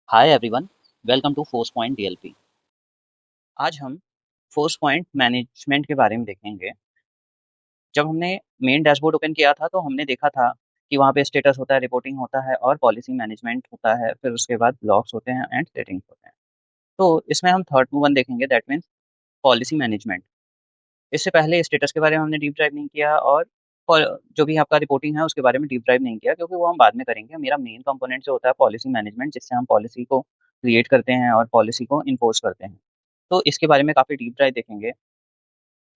Hi everyone, welcome to Forcepoint DLP. आज हम force point management के बारे में देखेंगे। जब हमने मेन डैशबोर्ड ओपन किया था तो हमने देखा था कि वहाँ पे स्टेटस होता है, रिपोर्टिंग होता है और पॉलिसी मैनेजमेंट होता है, फिर उसके बाद ब्लॉक्स होते हैं एंड सेटिंग्स होते हैं। तो इसमें हम थर्ड वन देखेंगे, दैट मीन्स पॉलिसी मैनेजमेंट। इससे पहले स्टेटस के बारे में हमने डीप डाइव नहीं किया और जो भी आपका रिपोर्टिंग है उसके बारे में डीप डाइव नहीं किया, क्योंकि वो हम बाद में करेंगे। मेरा मेन कंपोनेंट जो होता है पॉलिसी मैनेजमेंट, जिससे हम पॉलिसी को क्रिएट करते हैं और पॉलिसी को इन्फोर्स करते हैं। तो इसके बारे में काफ़ी डीप डाइव देखेंगे।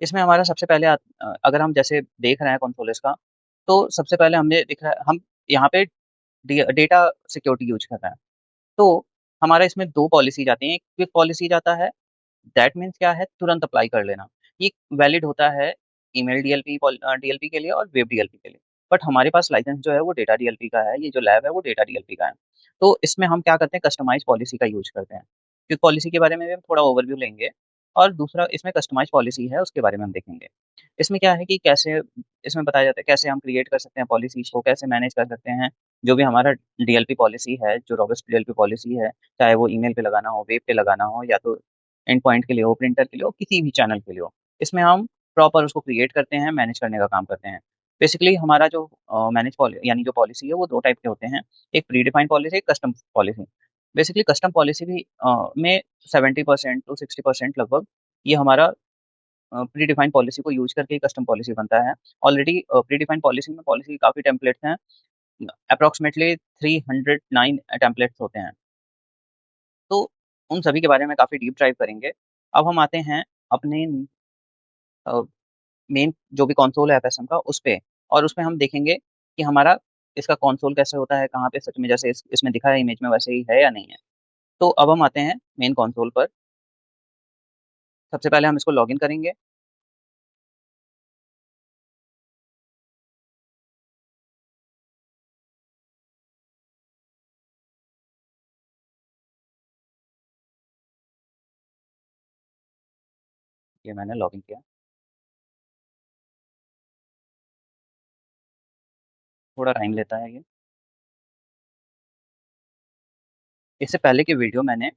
इसमें हमारा सबसे पहले अगर हम जैसे देख रहे हैं कंसोल का, तो सबसे पहले हमने दिख रहा है हम यहाँ पे डेटा सिक्योरिटी यूज कर रहे हैं। तो हमारा इसमें दो पॉलिसी जाती हैं। एक क्विक पॉलिसी जाता है, दैट मीन्स क्या है, तुरंत अप्लाई कर लेना। ये वैलिड होता है ईमेल डीएलपी डीएलपी के लिए और वेब डीएलपी के लिए। बट हमारे पास लाइसेंस जो है वो डेटा डीएलपी का है, ये जो लैब है वो डेटा डीएलपी का है। तो इसमें हम क्या करते हैं, कस्टमाइज पॉलिसी का यूज करते हैं। क्विक पॉलिसी के बारे में भी हम थोड़ा ओवरव्यू लेंगे, और दूसरा इसमें कस्टमाइज पॉलिसी है उसके बारे में हम देखेंगे। इसमें क्या है कि कैसे इसमें बताया जाता है कैसे हम क्रिएट कर सकते हैं पॉलिसीज को, कैसे मैनेज कर सकते हैं जो भी हमारा डीएलपी पॉलिसी है, जो रॉबस्ट डीएलपी पॉलिसी है, चाहे वो ईमेल पे लगाना हो, वेब पे लगाना हो, या तो एंड पॉइंट के लिए हो, प्रिंटर के लिए हो, किसी भी चैनल के लिए हो। इसमें हम प्रॉपर उसको क्रिएट करते हैं, मैनेज करने का काम करते हैं। बेसिकली हमारा जो मैनेज यानी जो पॉलिसी है वो दो टाइप के होते हैं। एक प्री डिफाइंड पॉलिसी, एक custom policy. Basically custom policy भी में 70% टू 60% लगभग ये हमारा प्री डिफाइंड पॉलिसी को यूज करके ही कस्टम पॉलिसी बनता है। ऑलरेडी प्री डिफाइंड पॉलिसी में पॉलिसी काफ़ी टेम्पलेट्स हैं, अप्रोक्सीमेटली 309 टेम्पलेट्स होते हैं। तो उन सभी के बारे में काफ़ी डीप डाइव करेंगे। अब हम आते हैं अपने मेन जो भी कंसोल है एफएसएम का उस पे, और उसमें हम देखेंगे कि हमारा इसका कंसोल कैसे होता है, कहाँ पे सच में जैसे इसमें दिखा है इमेज में वैसे ही है या नहीं है। तो अब हम आते हैं मेन कंसोल पर। सबसे पहले हम इसको लॉगिन करेंगे। ये मैंने लॉगिन किया, थोड़ा टाइम लेता है ये। इससे पहले की वीडियो मैंने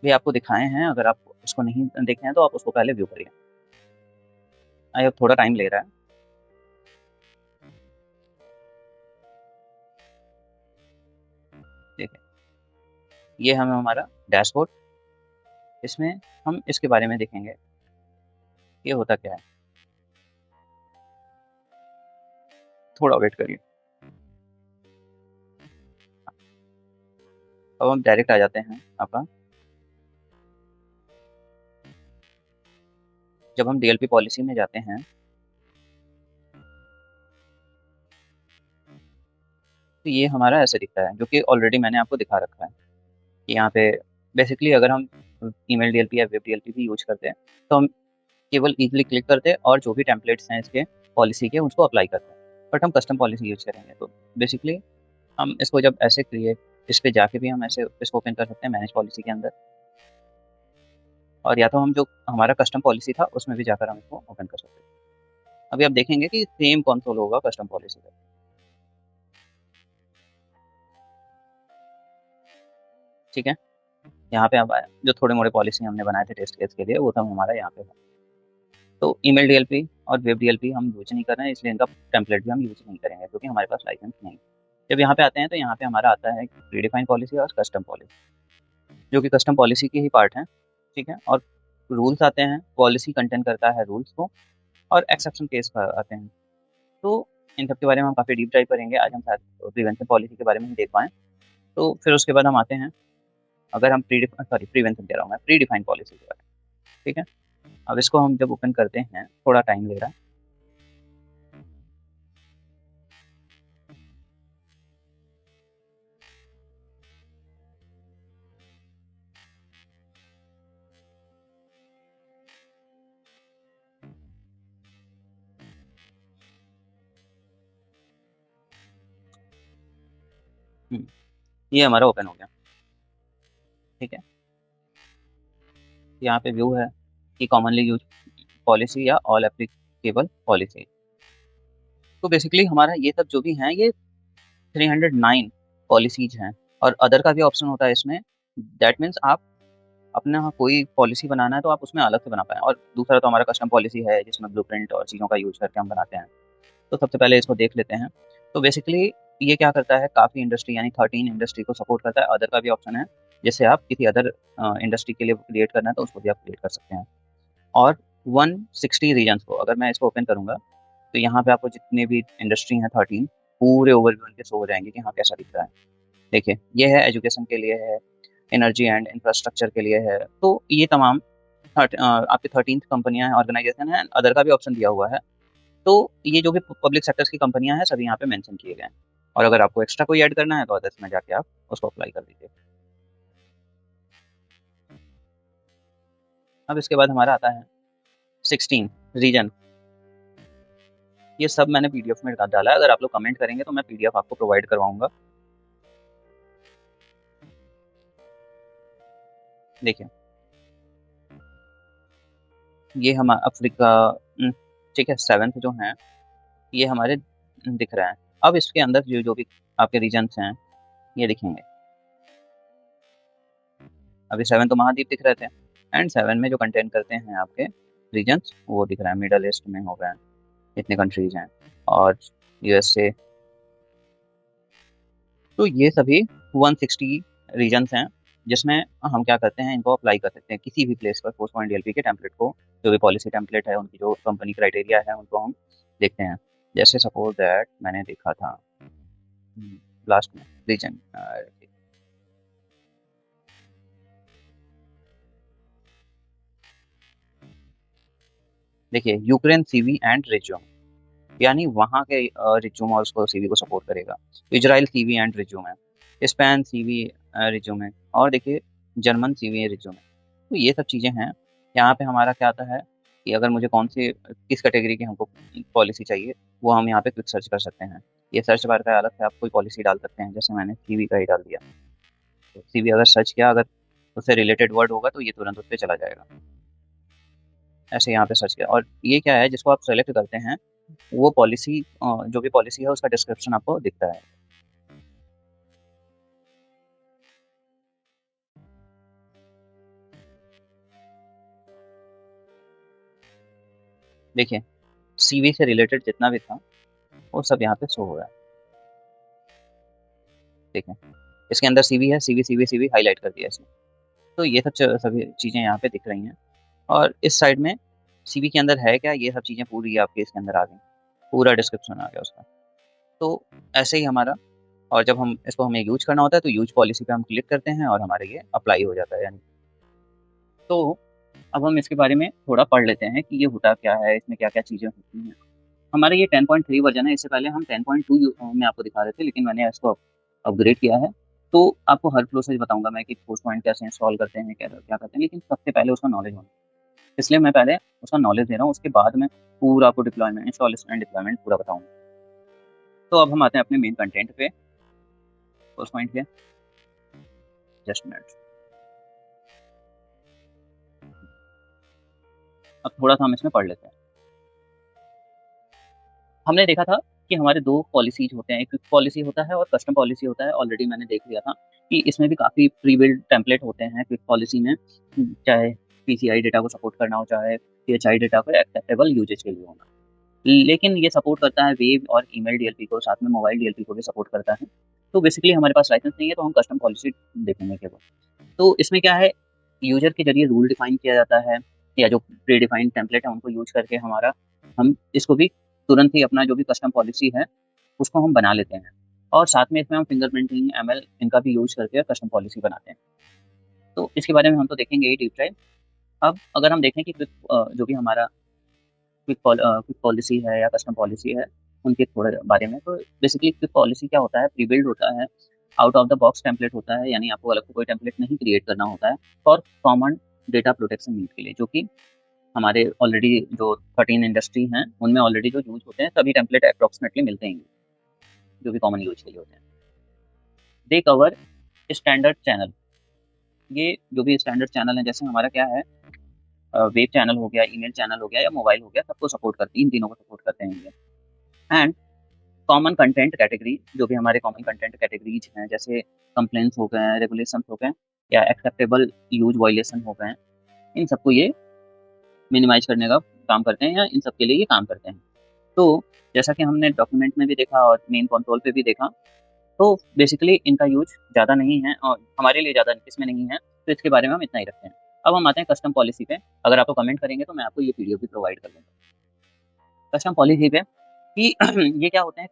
भी आपको दिखाए हैं, अगर आप उसको नहीं देखे हैं तो आप उसको पहले व्यू करिए। आई अब थोड़ा टाइम ले रहा है। ठीक है, ये हमें हमारा डैशबोर्ड। इसमें हम इसके बारे में देखेंगे ये होता क्या है। थोड़ा वेट करिए। अब हम डायरेक्ट आ जाते हैं आपका, जब हम डीएलपी पॉलिसी में जाते हैं तो ये हमारा ऐसे दिखता है, जो कि ऑलरेडी मैंने आपको दिखा रखा है कि यहाँ पे बेसिकली अगर हम ईमेल डीएलपी या वेब डीएलपी भी यूज करते हैं तो हम केवल इजीली क्लिक करते हैं और जो भी टेम्पलेट्स हैं इसके पॉलिसी के उसको अप्लाई करते हैं। बट हम कस्टम पॉलिसी यूज करेंगे तो बेसिकली हम इसको जब ऐसे क्रिएट, इस पे जाके भी हम ऐसे इसको ओपन कर सकते हैं मैनेज पॉलिसी के अंदर, और या तो हम जो हमारा कस्टम पॉलिसी था उसमें भी जाकर हम इसको ओपन कर सकते हैं। अभी आप देखेंगे कि सेम कंसोल होगा कस्टम पॉलिसी का। ठीक है, यहाँ पे अब आया जो थोड़े मोड़े पॉलिसी हमने बनाए थे टेस्ट केस के लिए, वो सब हमारा यहाँ पे है। तो ईमेल डीएलपी और वेब डीएलपी हम यूज नहीं कर रहे हैं, इसलिए इनका टेम्पलेट भी हम यूज नहीं करेंगे क्योंकि हमारे पास लाइसेंस नहीं। जब यहाँ पे आते हैं तो यहाँ पे हमारा आता है प्रीडिफाइंड पॉलिसी और कस्टम पॉलिसी, जो कि कस्टम पॉलिसी की ही पार्ट है। ठीक है, और रूल्स आते हैं, पॉलिसी कंटेंट करता है रूल्स को, और एक्सेप्शन केस आते हैं। तो इन सब के बारे में हम काफ़ी डीप डाइव करेंगे। आज हम शायद प्रिवेंशन पॉलिसी के बारे में ही देख पाएँ। तो फिर उसके बाद हम आते हैं, अगर हम प्रिवेंशन कह रहा हूँ मैं, प्री डिफाइंड पॉलिसी के बारे में। ठीक है, अब इसको हम जब ओपन करते हैं थोड़ा टाइम ले रहा है। ये हमारा ओपन हो गया। ठीक है, यहाँ पे व्यू है कि कॉमनली यूज पॉलिसी या ऑल एप्लीकेबल पॉलिसी। तो बेसिकली हमारा ये सब जो भी हैं ये 309 पॉलिसीज हैं और अदर का भी ऑप्शन होता है इसमें। दैट मीन्स आप अपना कोई पॉलिसी बनाना है तो आप उसमें अलग से बना पाएँ। और दूसरा तो हमारा कस्टम पॉलिसी है जिसमें ब्लूप्रिंट और चीज़ों का यूज़ करके हम बनाते हैं। तो सबसे पहले इसको देख लेते हैं। तो बेसिकली ये क्या करता है, काफ़ी इंडस्ट्री यानी 13 इंडस्ट्री को सपोर्ट करता है। अदर का भी ऑप्शन है, जैसे आप किसी अदर इंडस्ट्री के लिए क्रिएट करना है तो उसको भी आप क्रिएट कर सकते हैं। और 160 रीजन्स को अगर मैं इसको ओपन करूँगा तो यहाँ पे आपको जितने भी इंडस्ट्री हैं 13 पूरे ओवरव्यू उनके शो हो जाएँगे कि हाँ कैसा दिख रहा है। देखिए ये है एजुकेशन के लिए है, एनर्जी एंड इंफ्रास्ट्रक्चर के लिए है। तो ये तमाम आपकी 13th कंपनियाँ हैं, ऑर्गेनाइजेशन है, अदर का भी ऑप्शन दिया हुआ है। तो ये जो भी पब्लिक सेक्टर्स की कंपनियां हैं सभी यहाँ पे मेंशन किए गए हैं। और अगर आपको एक्स्ट्रा कोई ऐड करना है तो अदर्स में जाके आप उसको अप्लाई कर दीजिए। अब इसके बाद हमारा आता है 16 रीजन। ये सब मैंने पीडीएफ में डाला है, अगर आप लोग कमेंट करेंगे तो मैं पीडीएफ आपको प्रोवाइड करवाऊंगा। देखिए ये हम अफ्रीका, ठीक है, 7th जो हैं ये हमारे दिख रहा है। अब इसके अंदर जो जो भी आपके रीजन्स हैं ये दिखेंगे। अभी 7 तो महाद्वीप दिख रहे थे एंड 7 में जो कंटेन करते हैं आपके रीजन्स वो दिख रहा है। मिडल ईस्ट में हो गए हैं, इतने कंट्रीज हैं, और यूएसए। तो ये सभी 160 रीजन्स हैं जिसमें हम क्या करते हैं, इनको अप्लाई कर सकते हैं किसी भी प्लेस पर। फोर्स पॉइंट डीएलपी के टेम्पलेट को, जो भी पॉलिसी टेम्पलेट है, उनकी जो कंपनी क्राइटेरिया है उनको हम देखते हैं। जैसे सपोज दैट मैंने देखा था लास्ट में रीजन, देखिए यूक्रेन सीवी एंड रिज्यूम, यानी वहाँ के रिज्यूम और उसको सीवी को सपोर्ट करेगा। इजराइल सीवी एंड रिज्यूम है, स्पेन सीवी रिज्यूम है, और देखिए जर्मन सीवी रिज्यूम है। तो ये सब चीज़ें हैं। यहाँ पे हमारा क्या आता है कि अगर मुझे कौन सी किस कैटेगरी की हमको पॉलिसी चाहिए वो हम यहाँ पे क्विक सर्च कर सकते हैं। ये सर्च बार का अलग से आप कोई पॉलिसी डाल सकते हैं, जैसे मैंने सीवी का ही डाल दिया। तो सीवी अगर सर्च किया, अगर उससे रिलेटेड वर्ड होगा तो ये तुरंत उस पर चला जाएगा। ऐसे यहाँ पे सर्च किया, और ये क्या है जिसको आप सेलेक्ट करते हैं वो पॉलिसी, जो भी पॉलिसी है उसका डिस्क्रिप्शन आपको दिखता है। देखिए सीवी से रिलेटेड जितना भी था वो सब यहाँ पे शो हो रहा है। देखिए इसके अंदर सीवी है, सीवी सीवी सीवी हाईलाइट कर दिया इसने। तो ये सब सभी चीज़ें यहाँ पे दिख रही हैं। और इस साइड में सीवी के अंदर है क्या, ये सब चीज़ें पूरी आपके इसके अंदर आ गई, पूरा डिस्क्रिप्शन आ गया उसका। तो ऐसे ही हमारा, और जब हम इसको हमें यूज करना होता है तो यूज पॉलिसी पे हम क्लिक करते हैं और हमारे ये अप्लाई हो जाता है यानी। तो अब हम इसके बारे में थोड़ा पढ़ लेते हैं कि ये होता क्या है, इसमें क्या क्या चीज़ें होती हैं। हमारा ये 10.3 वर्जन है, इससे पहले हम 10.2 में आपको दिखा रहे थे, लेकिन मैंने इसको अपग्रेड किया है। तो आपको हर प्रोसेस बताऊंगा मैं कि फोर्स पॉइंट कैसे इंस्टॉल करते हैं, क्या क्या करते हैं, लेकिन सबसे पहले उसका नॉलेज होना, इसलिए मैं पहले उसका नॉलेज दे रहा हूँ, उसके बाद में पूरा आपको डिप्लॉयमेंट, इंस्टॉलेशन एंड डिप्लॉयमेंट पूरा बताऊंगा। तो अब हम आते हैं अपने मेन कंटेंट पे, फोर्स पॉइंट के। जस्ट मिनट, अब थोड़ा सा हम इसमें पढ़ लेते हैं। हमने देखा था कि हमारे दो पॉलिसीज होते हैं, एक क्विक पॉलिसी होता है और कस्टम पॉलिसी होता है। ऑलरेडी मैंने देख लिया था कि इसमें भी काफ़ी प्री बिल्ड टेम्पलेट होते हैं क्विक पॉलिसी में, चाहे पीसीआई डेटा को सपोर्ट करना हो, चाहे पीएचआई डेटा को एक्सेप्टेबल यूजेज के लिए होना। लेकिन ये सपोर्ट करता है वेब और ईमेल डीएलपी को, साथ में मोबाइल डीएलपी को भी सपोर्ट करता है। तो बेसिकली हमारे पास लाइसेंस नहीं है तो हम कस्टम पॉलिसी देखेंगे केवल। तो इसमें क्या है, यूजर के जरिए रूल डिफाइन किया जाता है, या जो प्री डिफाइंड टेम्पलेट है उनको यूज करके हम इसको भी तुरंत ही अपना जो भी कस्टम पॉलिसी है उसको हम बना लेते हैं। और साथ में इसमें हम फिंगरप्रिंटिंग, एमएल, इनका भी यूज करके कस्टम पॉलिसी बनाते हैं। तो इसके बारे में हम तो देखेंगे ही डीप डाइव। अब अगर हम देखें कि जो भी हमारा क्विक पॉलिसी है या कस्टम पॉलिसी है उनके थोड़े बारे में, तो बेसिकली क्विक पॉलिसी क्या होता है, प्री बिल्ड होता है, out of the box template होता है, यानी आपको अलग से कोई टेम्पलेट नहीं क्रिएट करना होता है for common data protection need के लिए, जो कि हमारे ऑलरेडी जो 13 इंडस्ट्री हैं उनमें ऑलरेडी जो यूज होते हैं सभी टेम्पलेट अप्रॉक्सीमेटली मिलते हैं जो भी कॉमन यूज के लिए होते हैं। दे कवर स्टैंडर्ड चैनल, ये जो भी स्टैंडर्ड चैनल है, जैसे हमारा क्या है, वेब चैनल हो गया, ईमेल चैनल हो गया या मोबाइल हो गया, सबको सपोर्ट करते हैं, इन तीनों को सपोर्ट करते हैं ये। एंड कॉमन कंटेंट कैटेगरी, जो भी हमारे कॉमन कंटेंट कैटेगरीज हैं, जैसे कंप्लेंट्स हो गए, रेगुलेशन हो गए या एक्सेप्टेबल यूज वायलेशन हो गए, इन सबको ये मिनिमाइज करने का काम करते हैं या इन सब के लिए ये काम करते हैं। तो जैसा कि हमने डॉक्यूमेंट में भी देखा और मेन कंट्रोल पे भी देखा, तो बेसिकली इनका यूज ज़्यादा नहीं है और हमारे लिए ज़्यादा इसमें नहीं है, तो इसके बारे में हम इतना ही रखते हैं। अब हम आते हैं कस्टम पॉलिसी पे। अगर आप कमेंट करेंगे तो मैं आपको ये पीडीएफ भी प्रोवाइड कर दूँगा। कस्टम पॉलिसी पे कि ये क्या होते हैं,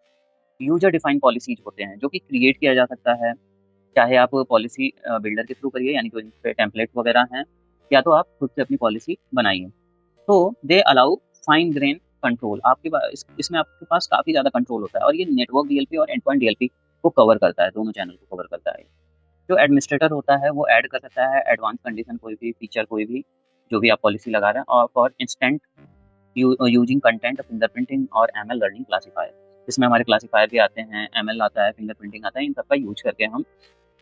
यूजर डिफाइंड पॉलिसीज होते हैं जो कि क्रिएट किया जा सकता है, चाहे आप पॉलिसी बिल्डर के थ्रू करिए, यानी कि पे टेम्पलेट वगैरह हैं, या तो आप खुद से अपनी पॉलिसी बनाइए। तो they allow fine grain control, आपके पास इसमें आपके पास काफ़ी ज़्यादा कंट्रोल होता है और ये नेटवर्क डीएलपी और एंड पॉइंट डीएलपी को कवर करता है, दोनों चैनल को कवर करता है। जो एडमिनिस्ट्रेटर होता है वो ऐड कर सकता है एडवांस कंडीशन, कोई भी फीचर, कोई भी जो भी आप पॉलिसी लगा रहे हैं, और for instant using content, fingerprinting और एमएल लर्निंग क्लासीफायर। इसमें हमारे क्लासीफायर भी आते हैं, एमएल आता है, फिंगरप्रिंटिंग आता है, इन सबका यूज करके हम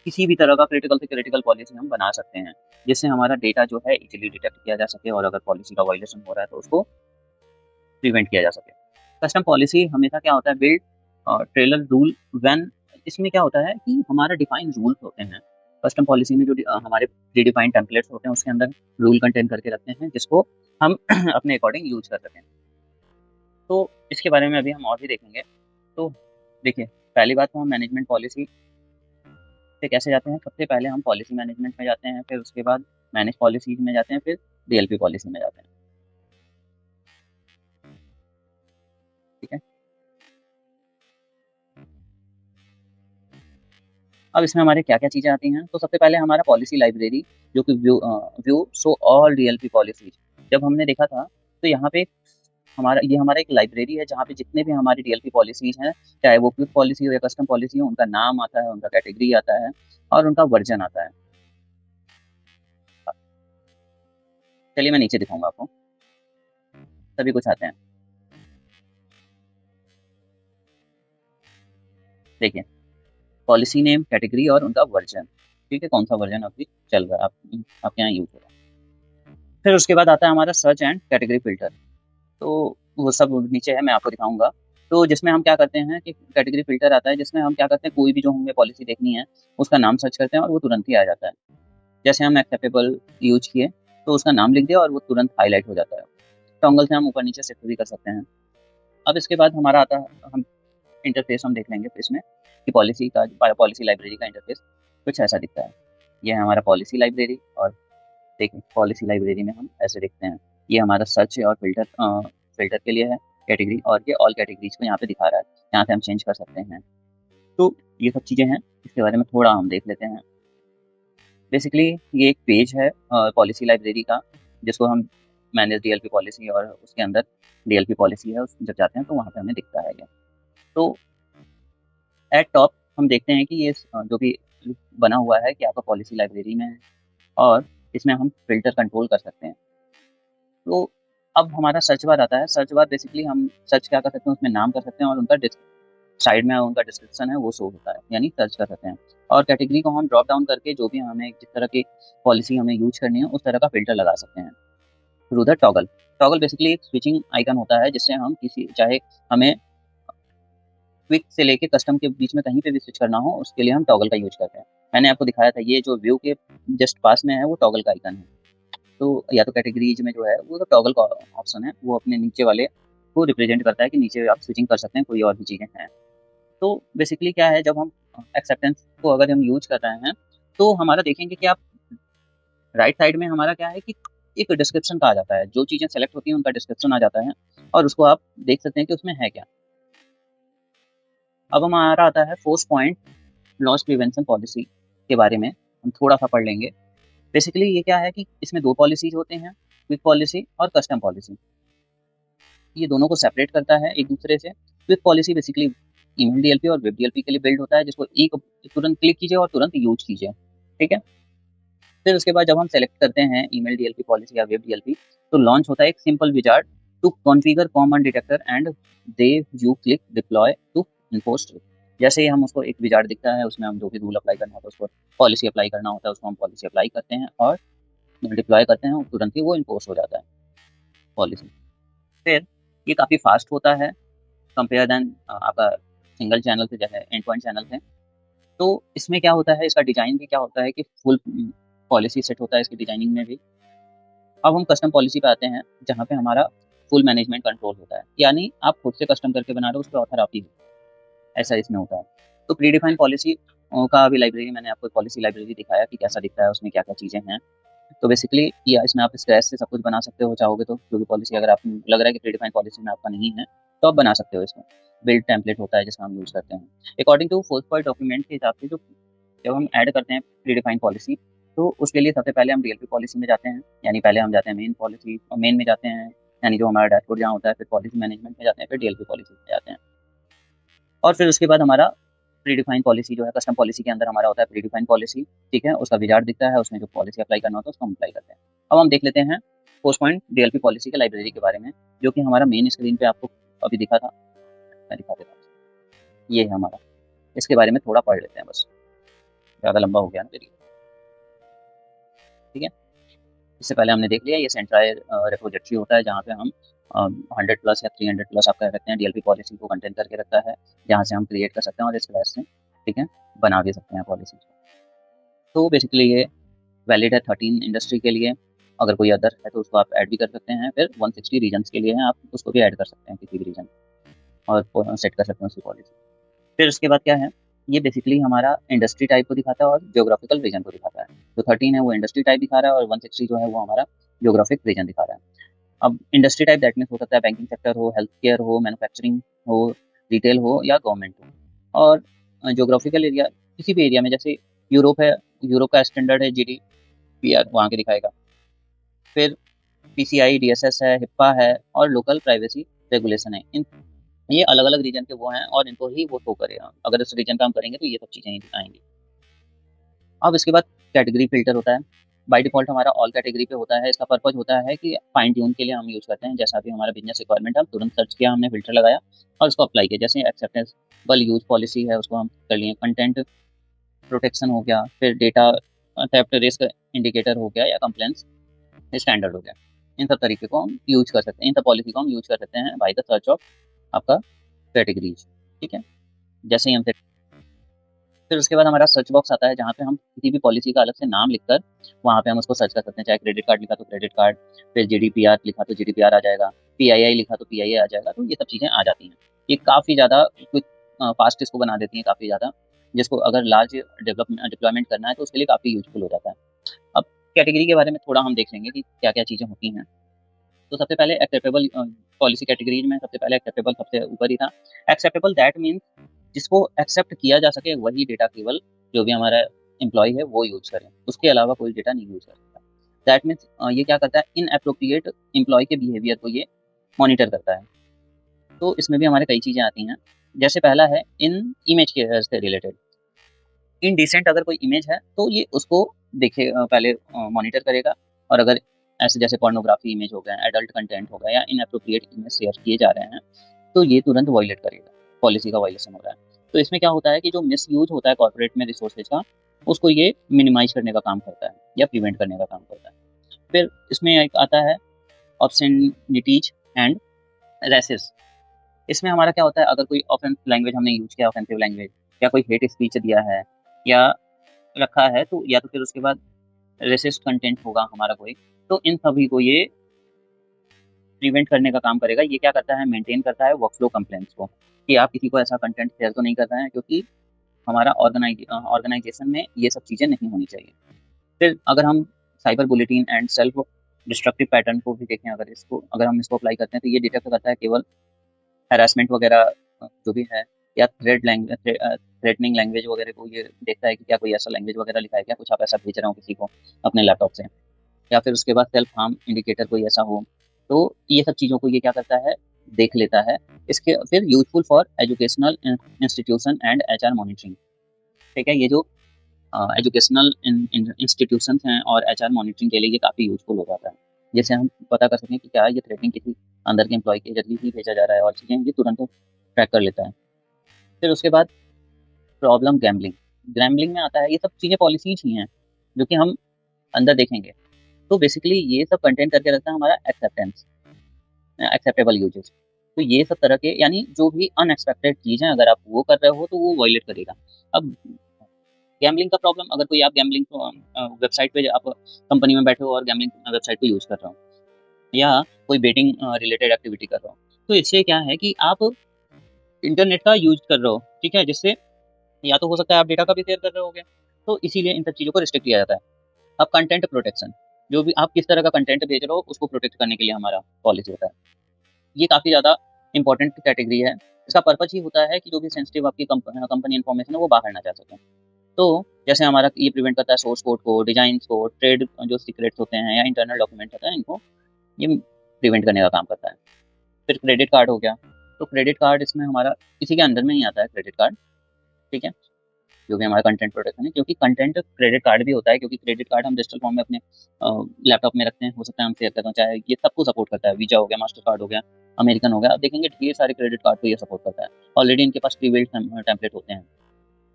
किसी भी तरह का क्रिटिकल से क्रिटिकल पॉलिसी हम बना सकते हैं, जिससे हमारा डेटा जो है इजीली डिटेक्ट किया जा सके और अगर पॉलिसी का वायलेशन हो रहा है तो उसको प्रिवेंट किया जा सके। कस्टम पॉलिसी हमेशा क्या होता है, बिल्ड ट्रेलर रूल व्हेन, इसमें क्या होता है कि हमारा डिफाइंड रूल्स होते हैं कस्टम पॉलिसी में, जो हमारे प्री डिफाइंड टेम्पलेट्स होते हैं उसके अंदर रूल कंटेन करके रखते हैं जिसको हम अपने अकॉर्डिंग यूज कर सकें। तो इसके बारे में अभी हम और भी देखेंगे। तो देखिए, पहली बात तो हम मैनेजमेंट पॉलिसी से कैसे जाते हैं। सबसे पहले हम पॉलिसी मैनेजमेंट में जाते हैं, फिर उसके बाद मैनेज पॉलिसीज में जाते हैं, फिर डीएलपी पॉलिसी में जाते हैं। ठीक है, अब इसमें हमारे क्या क्या चीज़ें आती हैं। तो सबसे पहले हमारा पॉलिसी लाइब्रेरी, जो कि view show all DLP policies. जब हमने देखा था तो यहाँ पे हमारा एक लाइब्रेरी है जहाँ पे जितने भी हमारी डीएलपी पॉलिसीज हैं, चाहे वो क्विक पॉलिसी हो या कस्टम पॉलिसी हो, उनका नाम आता है, उनका कैटेगरी आता है और उनका वर्जन आता है। चलिए मैं नीचे दिखाऊंगा आपको, सभी कुछ आते हैं। देखिए, पॉलिसी नेम, कैटेगरी और उनका वर्जन। ठीक है, कौन सा वर्जन अभी चल रहा है आपके यहाँ यूज हो रहा है। फिर उसके बाद आता है हमारा सर्च एंड कैटेगरी फिल्टर। तो वो सब नीचे है, मैं आपको दिखाऊंगा। तो जिसमें हम क्या करते हैं कि कैटेगरी फिल्टर आता है, जिसमें हम क्या करते हैं, कोई भी जो हमें पॉलिसी देखनी है उसका नाम सर्च करते हैं और वो तुरंत ही आ जाता है। जैसे हम एक्सेप्टेबल यूज किए तो उसका नाम लिख दिया और वो तुरंत हाईलाइट हो जाता है। टॉगल से हम ऊपर नीचे शिफ्ट भी कर सकते हैं। अब इसके बाद हमारा आता है, हम इंटरफेस हम देख लेंगे इसमें कि पॉलिसी लाइब्रेरी का इंटरफेस कुछ ऐसा दिखता है। ये है हमारा पॉलिसी लाइब्रेरी, और देखिए पॉलिसी लाइब्रेरी में हम ऐसे देखते हैं। ये हमारा सर्च और फिल्टर के लिए है कैटेगरी, और ये ऑल कैटेगरीज को यहाँ पे दिखा रहा है, यहाँ से हम चेंज कर सकते हैं। तो ये सब चीज़ें हैं, इसके बारे में थोड़ा हम देख लेते हैं। बेसिकली ये एक पेज है पॉलिसी लाइब्रेरी का, जिसको हम मैनेज डीएलपी पॉलिसी, और उसके अंदर डीएलपी पॉलिसी है, जब जाते हैं तो वहाँ पे हमें दिखता है ये। तो एट टॉप हम देखते हैं कि ये जो भी बना हुआ है कि आपका पॉलिसी लाइब्रेरी में है, और इसमें हम फिल्टर कंट्रोल कर सकते हैं। तो अब हमारा सर्च बार आता है। सर्च बार बेसिकली हम सर्च क्या कर सकते हैं, उसमें नाम कर सकते हैं और उनका साइड में उनका डिस्क्रिप्शन है वो शो होता है, यानी सर्च कर सकते हैं। और कैटेगरी को हम ड्रॉप डाउन करके जो भी हमें जिस तरह की पॉलिसी हमें यूज करनी है उस तरह का फिल्टर लगा सकते हैं through the toggle. Toggle basically एक स्विचिंग आइकन होता है, जिससे हम चाहे हमें क्विक से लेके कस्टम के बीच में कहीं पे भी स्विच करना हो, उसके लिए हम टॉगल का यूज करते हैं। मैंने आपको दिखाया था, ये जो व्यू के जस्ट पास में है वो टॉगल का आइकन है। तो या तो कैटेगरीज में जो है वो तो टॉगल का ऑप्शन है, वो अपने नीचे वाले को रिप्रेजेंट करता है कि नीचे आप स्विचिंग कर सकते हैं, कोई और भी चीज़ें हैं। तो बेसिकली क्या है, जब हम एक्सेप्टेंस को अगर हम यूज कर रहे हैं तो हमारा देखेंगे कि आप राइट साइड में हमारा क्या है कि एक डिस्क्रिप्शन का आ जाता है, जो चीज़ें सेलेक्ट होती हैं उनका डिस्क्रिप्शन आ जाता है, और उसको आप देख सकते हैं कि उसमें है क्या। अब हमारा आता है 4 पॉइंट लॉस प्रिवेंशन पॉलिसी के बारे में हम थोड़ा सा पढ़ लेंगे। बेसिकली ये क्या है कि इसमें 2 पॉलिसीज होते हैं, क्विक पॉलिसी और कस्टम पॉलिसी। ये दोनों को सेपरेट करता है एक दूसरे से। Quick policy basically email DLP और वेब डीएलपी के लिए बिल्ड होता है, जिसको एक तुरंत क्लिक कीजिए और तुरंत यूज कीजिए। ठीक है, फिर उसके बाद जब हम सेलेक्ट करते हैं ईमेल डीएलपी पॉलिसी या वेब डीएलपी, तो लॉन्च होता है एक simple wizard to configure common detector and they you click deploy to enforce. जैसे ही हम उसको एक विजार्ड दिखता है, उसमें हम जो भी रूल अप्लाई करना होता है, उसको पॉलिसी अप्लाई करना होता है, उसको हम पॉलिसी अप्लाई करते हैं और डिप्लॉय करते हैं, और तुरंत ही वो इन्फोर्स हो जाता है पॉलिसी। फिर ये काफ़ी फास्ट होता है कंपेयर देन आपका सिंगल चैनल थे, जैसे एंड पॉइंट चैनल थे। तो इसमें क्या होता है, इसका डिज़ाइन भी क्या होता है कि फुल पॉलिसी सेट होता है इसकी डिज़ाइनिंग में भी। अब हम कस्टम पॉलिसी पे आते हैं, जहाँ पे हमारा फुल मैनेजमेंट कंट्रोल होता है, यानी आप खुद से कस्टम करके बना रहे हो, उस पे ऑथर आप ही हो, ऐसा इसमें होता है। तो प्री डिफाइंड पॉलिसी का अभी लाइब्रेरी, मैंने आपको पॉलिसी लाइब्रेरी दिखाया कि कैसा दिखता है, उसमें क्या-क्या चीज़ें हैं। तो बेसिकली या इसमें आप स्क्रैच से सब कुछ बना सकते हो चाहोगे तो, जो भी पॉलिसी अगर आपको लग रहा है कि प्री डिफाइंड पॉलिसी में आपका नहीं है, तो आप बना सकते हो इसमें। बिल्ड टेम्पलेट होता है जिसका हम यूज़ करते हैं। अकॉर्डिंग टू 4 पॉइंट डॉक्यूमेंट के हिसाब से जो जब हम ऐड करते हैं प्री डिफाइंड पॉलिसी, तो उसके लिए सबसे पहले हम डीएलपी पॉलिसी में जाते हैं, यानी पहले हम जाते हैं मेन पॉलिसी और मेन में जाते हैं, यानी जो हमारा डैशबोर्ड जहाँ होता है, फिर पॉलिसी मैनेजमेंट में जाते हैं, फिर डीएलपी पॉलिसी में जाते हैं। और फिर उसके बाद हमारा प्री डिफाइंड पॉलिसी जो है, कस्टम पॉलिसी के अंदर हमारा होता है प्री डिफाइंड पॉलिसी, ठीक है? उसका विजार्ड दिखता है, उसमें जो पॉलिसी अप्लाई करना होता है उसको हम अप्लाई करते हैं। अब हम देख लेते हैं पोस्ट पॉइंट डीएलपी पॉलिसी के लाइब्रेरी के बारे में, जो कि हमारा मेन स्क्रीन पे आपको अभी दिखा था। मैं दिखा देता हूँ, ये है हमारा। इसके बारे में थोड़ा पढ़ लेते हैं बस, ज़्यादा लंबा हो गया ना वीडियो, ठीक है? इससे पहले हमने देख लिया ये सेंट्राइज रिपोजिटरी होता है, जहाँ पे हम 100 प्लस या 300 प्लस आप कह सकते हैं डीएलपी पॉलिसी को कंटेन करके रखता है, जहाँ से हम क्रिएट कर सकते हैं और इस क्लास से, ठीक है, बना भी सकते हैं पॉलिसी। तो बेसिकली ये वैलिड है 13 इंडस्ट्री के लिए, अगर कोई अदर है तो उसको आप ऐड भी कर सकते हैं। फिर 160 रीजन्स के लिए है, आप उसको भी ऐड कर सकते हैं किसी भी रीजन और सेट कर सकते हैं उसकी पॉलिसी। फिर उसके बाद क्या है, ये बेसिकली हमारा इंडस्ट्री टाइप को दिखाता है और जियोग्राफिकल रीजन को दिखाता है। तो 13 है वो इंडस्ट्री टाइप दिखा रहा है और 160 जो है वो हमारा जियोग्राफिक रीजन दिखा रहा है। अब इंडस्ट्री टाइप दैट मीन्स हो सकता है बैंकिंग सेक्टर हो, हेल्थ केयर हो, मैन्युफैक्चरिंग हो, रिटेल हो या गवर्नमेंट हो। और जियोग्राफिकल एरिया किसी भी एरिया में, जैसे यूरोप है, यूरोप का स्टैंडर्ड है जीडीपीआर, वहाँ के दिखाएगा। फिर पीसीआई, डीएसएस है, हिप्पा है और लोकल प्राइवेसी रेगुलेशन है। इन ये अलग अलग रीजन के वो हैं और इनको ही वो शो करेगा। अगर इस रीजन का हम करेंगे तो ये सब चीज़ें ही आएंगी। अब इसके बाद कैटेगरी फिल्टर होता है। बाय डिफ़ॉल्ट हमारा ऑल कैटेगरी पे होता है। इसका पर्पज़ होता है कि फाइन ट्यून के लिए हम यूज़ करते हैं। जैसा भी हमारा बिज़नेस रिक्वायरमेंट है, हम तुरंत सर्च किया, हमने फ़िल्टर लगाया और उसको अप्लाई किया। जैसे एक्सेप्टेबल यूज़ पॉलिसी है, उसको हम कर लिए। कंटेंट प्रोटेक्शन हो गया, फिर डेटा थेफ्ट रिस्क इंडिकेटर हो गया या कंप्लेंट्स स्टैंडर्ड हो गया। इन सब तरीके को हम यूज़ कर सकते हैं, इन सब पॉलिसी को हम यूज़ कर सकते हैं बाय द सर्च ऑफ आपका कैटेगरीज़, ठीक है? जैसे ही हम फिर उसके बाद हमारा सर्च बॉक्स आता है, जहाँ पे हम किसी भी पॉलिसी का अलग से नाम लिखकर वहाँ पे हम उसको सर्च कर सकते हैं। चाहे क्रेडिट कार्ड लिखा तो क्रेडिट कार्ड, फिर जीडीपीआर लिखा तो जीडीपीआर आ जाएगा, पीआईआई लिखा तो पीआईआई आ जाएगा। तो ये सब चीज़ें आ जाती हैं। ये काफ़ी ज़्यादा क्विक फास्ट इसको बना देती हैं काफ़ी ज़्यादा, जिसको अगर लार्ज डिप्लॉयमेंट करना है तो उसके लिए काफ़ी यूजफुल हो जाता है। अब कैटेगरी के बारे में थोड़ा हम देख लेंगे कि क्या-क्या चीज़ें होती हैं। तो सबसे पहले एक्सेप्टेबल पॉलिसी कैटेगरीज में सबसे पहले एक्सेप्टेबल सबसे ऊपर ही था। एक्सेप्टेबल दैट मीन्स जिसको एक्सेप्ट किया जा सके वही डेटा केवल जो भी हमारा एम्प्लॉय है वो यूज करें, उसके अलावा कोई डेटा नहीं यूज कर सकता। दैट मीन्स ये क्या करता है, इन अप्रोप्रिएट एम्प्लॉय के बिहेवियर को ये मॉनिटर करता है। तो इसमें भी हमारे कई चीज़ें आती हैं। जैसे पहला है इन इमेज के से रिलेटेड। इनडिसेंट अगर कोई इमेज है तो ये उसको देखे पहले मॉनिटर करेगा। और अगर ऐसे जैसे पोर्नोग्राफी इमेज हो गया, एडल्ट कंटेंट हो गया या इनअप्रोप्रिएट इमेज शेयर किए जा रहे हैं, तो ये तुरंत वॉयलेट करेगा, पॉलिसी का वायलेशन हो रहा है। तो इसमें क्या होता है कि जो मिसयूज होता है कॉर्पोरेट में रिसोर्सेज का, उसको ये मिनिमाइज करने का काम करता है या प्रिवेंट करने का काम करता है। फिर इसमें एक आता है ऑब्ससेनिटीज एंड रेसिस। इसमें हमारा क्या होता है, अगर कोई ऑफेंस लैंग्वेज हमने यूज किया, ऑफेंसिव लैंग्वेज या कोई हेट स्पीच दिया है या रखा है, तो या तो फिर उसके बाद रेसिस्ट कंटेंट होगा हमारा कोई, तो इन सभी को ये प्रिवेंट करने का काम करेगा। ये क्या करता है, मेंटेन करता है वर्कफ्लो कंप्लेंट्स को, कि आप किसी को ऐसा कंटेंट शेयर तो नहीं कर रहे हैं, क्योंकि हमारा ऑर्गेनाइजेशन में ये सब चीज़ें नहीं होनी चाहिए। फिर अगर हम cyber bulletin and self destructive pattern को भी देखें, अगर हम इसको अप्लाई करते हैं, तो ये डिटेक्ट करता है केवल हैरेसमेंट वगैरह जो भी है, या थ्रेटनिंग लैंग्वेज वगैरह को ये देखता है कि क्या कोई ऐसा लैंग्वेज वगैरह लिखा है क्या, कुछ आप ऐसा भेज रहे हो किसी को अपने लैपटॉप से। या फिर उसके बाद सेल्फ हार्म इंडिकेटर कोई ऐसा हो, तो ये सब चीज़ों को ये क्या करता है, देख लेता है। इसके फिर useful for educational institution and HR monitoring, ठीक है? ये जो एजुकेशनल इंस्टीट्यूशंस हैं और एचआर मॉनिटरिंग के लिए ये काफ़ी यूजफुल हो जाता है। जैसे हम पता कर सकें कि क्या ये थ्रेटनिंग किसी अंदर के एम्प्लॉय के जरिए ही भेजा जा रहा है, और चीज़ें ये तुरंत ट्रैक कर लेता है। फिर उसके बाद प्रॉब्लम गैम्बलिंग, गैम्बलिंग में आता है, ये सब चीज़ें पॉलिसीज ही हैं जो कि हम अंदर देखेंगे। तो बेसिकली ये सब कंटेंट करके रखता है हमारा एक्सेप्टेबल यूजेस। तो ये सब तरह के यानी जो भी अनएक्सपेक्टेड चीज़ है अगर आप वो कर रहे हो तो वो वायलेट करेगा। अब गैम्बलिंग का प्रॉब्लम, अगर कोई आप गैम्बलिंग वेबसाइट पे आप कंपनी में बैठे हो और गैम्बलिंग वेबसाइट को यूज़ कर रहे हो या कोई बेटिंग रिलेटेड एक्टिविटी कर रहे हो, तो इससे क्या है कि आप इंटरनेट का यूज़ कर रहे हो, ठीक है? जिससे या तो हो सकता है आप डेटा का भी शेयर कर रहे होगे, तो इसीलिए इन सब चीज़ों को रिस्ट्रिक्ट किया जाता है। अब कंटेंट प्रोटेक्शन, जो भी आप किस तरह का कंटेंट भेज रहे हो उसको प्रोटेक्ट करने के लिए हमारा पॉलिसी होता है। ये काफ़ी ज़्यादा इंपॉर्टेंट कैटेगरी है। इसका पर्पज़ ही होता है कि जो भी सेंसिटिव आपकी कंपनी इन्फॉर्मेशन है वो बाहर ना जा सके। तो जैसे हमारा ये प्रिवेंट करता है सोर्स कोड को, डिज़ाइन्स को, ट्रेड जो सीक्रेट्स होते हैं या इंटरनल डॉक्यूमेंट होता है इनको ये प्रिवेंट करने का काम करता है। फिर क्रेडिट कार्ड हो गया, तो क्रेडिट कार्ड इसमें हमारा इसी के अंदर में ही आता है क्रेडिट कार्ड, ठीक है? जो भी हमारा कंटेंट प्रोटेक्शन है, क्योंकि कंटेंट क्रेडिट कार्ड भी होता है, क्योंकि क्रेडिट कार्ड हम डिजिटल फॉर्म में अपने लैपटॉप में रखते हैं, हो सकता है हम शेयर करते हो, चाहे ये सबको सपोर्ट करता है, वीजा हो गया, मास्टर कार्ड हो गया, अमेरिकन हो गया, आप देखेंगे ढेर सारे क्रेडिट कार्ड को ये सपोर्ट करता है। ऑलरेडी इनके पास प्री-बिल्ट टेम्पलेट होते हैं।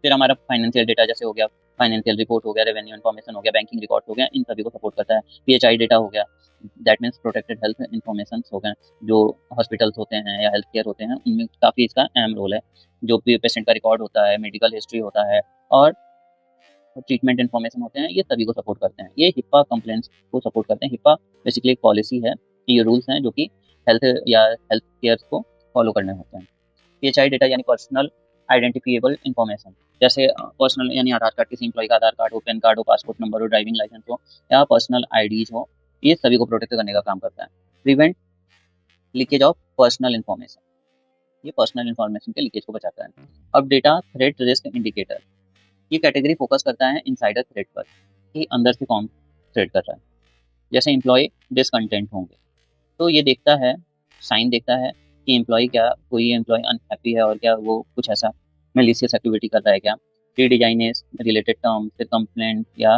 फिर हमारा फाइनेंशियल डेटा जैसे हो गया, फाइनेंशियल रिपोर्ट हो गया, रेवेन्यू इन्फॉर्मेशन हो गया, बैंकिंग रिकॉर्ड हो गया, इन सभी को सपोर्ट करता है। पीएचआई डेटा हो गया, that means protected health information हो गए, जो हॉस्पिटल्स होते हैं या हेल्थ केयर होते हैं उनमें काफ़ी इसका अहम रोल है। जो भी पेशेंट का रिकॉर्ड होता है, मेडिकल हिस्ट्री होता है और ट्रीटमेंट इन्फॉर्मेशन होते हैं, ये सभी को सपोर्ट करते हैं। ये हिप्पा कंप्लेंट्स को सपोर्ट करते हैं। हिप्पा बेसिकली एक पॉलिसी है, ये रूल्स हैं जो कि हेल्थ या हेल्थ केयर को फॉलो करने होते हैं। पीएचआई डेटा यानी पर्सनल आइडेंटिफिएबल इन्फॉर्मेशन, जैसे पर्सनल यानी आधार कार्ड, किसी एम्प्लॉय का आधार कार्ड हो, पैन कार्ड हो, पासपोर्ट नंबर हो, ड्राइविंग लाइसेंस हो या पर्सनल आईडीज हो, ये सभी को प्रोटेक्ट करने का काम करता है। Prevent leakage of personal information, ये पर्सनल इन्फॉर्मेशन के लीकेज को बचाता है। अब डेटा थ्रेट रिस्क इंडिकेटर, ये कैटेगरी फोकस करता है इनसाइडर थ्रेट पर कि अंदर से कौन थ्रेट कर रहा है। जैसे एम्प्लॉय डिसकंटेंट होंगे तो ये देखता है, साइन देखता है कि एम्प्लॉय क्या कोई एम्प्लॉय अनहैप्पी है और क्या वो कुछ ऐसा मेलिशियस एक्टिविटी कर रहा है क्या। रीडिजाइनेस रिलेटेड टर्म, फिर कंप्लेंट या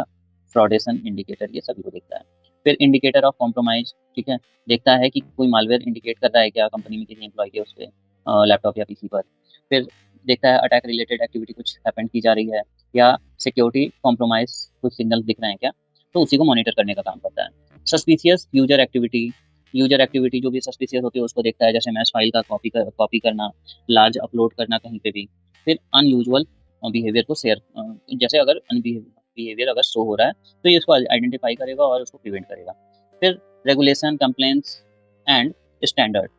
फ्रॉडेशन इंडिकेटर, ये सभी को देखता है। फिर इंडिकेटर ऑफ कॉम्प्रोमाइज, ठीक है, देखता है कि कोई मालवेयर इंडिकेट कर रहा है क्या कंपनी में किसी एम्प्लॉय के उस पर लैपटॉप या पीसी पर। फिर देखता है अटैक रिलेटेड एक्टिविटी कुछ हैपन की जा रही है या सिक्योरिटी कॉम्प्रोमाइज कुछ सिग्नल दिख रहे हैं क्या, तो उसी को मॉनिटर करने का काम करता है। Suspicious user activity, user activity जो भी सस्पिशियस होती है उसको देखता है, जैसे मैच फाइल का कॉपी करना, लार्ज अपलोड करना कहीं पे भी। फिर अनयूजुअल बिहेवियर को शेयर, जैसे अगर बिहेवियर अगर शो हो रहा है तो ये इसको आइडेंटिफाई करेगा और उसको प्रिवेंट करेगा। फिर रेगुलेशन, कंप्लेंट्स एंड स्टैंडर्ड,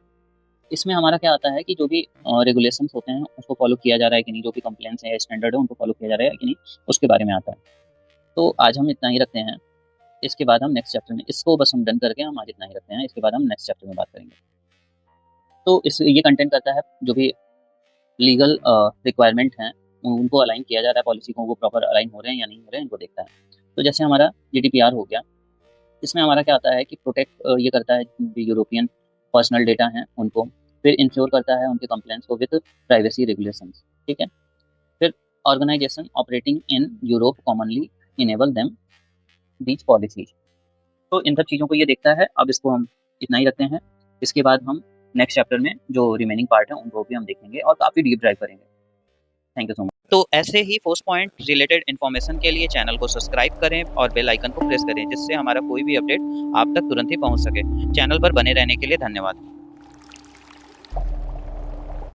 इसमें हमारा क्या आता है कि जो भी रेगुलेशंस होते हैं उसको फॉलो किया जा रहा है कि नहीं, जो भी कंप्लेंट्स हैं या स्टैंडर्ड है उनको फॉलो किया जा रहा है कि नहीं, उसके बारे में आता है। तो आज हम इतना ही रखते हैं। इसके बाद हम नेक्स्ट चैप्टर में इसको बस हम डन करके हम आज इतना ही रखते हैं। इसके बाद हम नेक्स्ट चैप्टर में बात करेंगे। तो इस ये कंटेंट करता है जो भी लीगल रिक्वायरमेंट हैं उनको अलाइन किया जा रहा है, पॉलिसी को वो प्रॉपर अलाइन हो रहे हैं या नहीं हो रहे हैं इनको देखता है। तो जैसे हमारा जीडीपीआर हो गया, इसमें हमारा क्या आता है कि प्रोटेक्ट ये करता है यूरोपियन पर्सनल डेटा हैं उनको, फिर इंश्योर करता है उनके कंप्लेंट्स को विद प्राइवेसी रेगुलेशंस, ठीक है। फिर organisation operating in Europe commonly enable them these policies, तो इन सब चीज़ों को ये देखता है। अब इसको हम इतना ही रखते हैं। इसके बाद हम नेक्स्ट चैप्टर में जो रिमेनिंग पार्ट है उनको भी हम देखेंगे और काफ़ी डीप ड्राइव करेंगे। Thank you so much. तो ऐसे ही फोर्स पॉइंट रिलेटेड इन्फॉर्मेशन के लिए चैनल को सब्सक्राइब करें और बेल आइकन को प्रेस करें, जिससे हमारा कोई भी अपडेट आप तक तुरंत ही पहुंच सके। चैनल पर बने रहने के लिए धन्यवाद।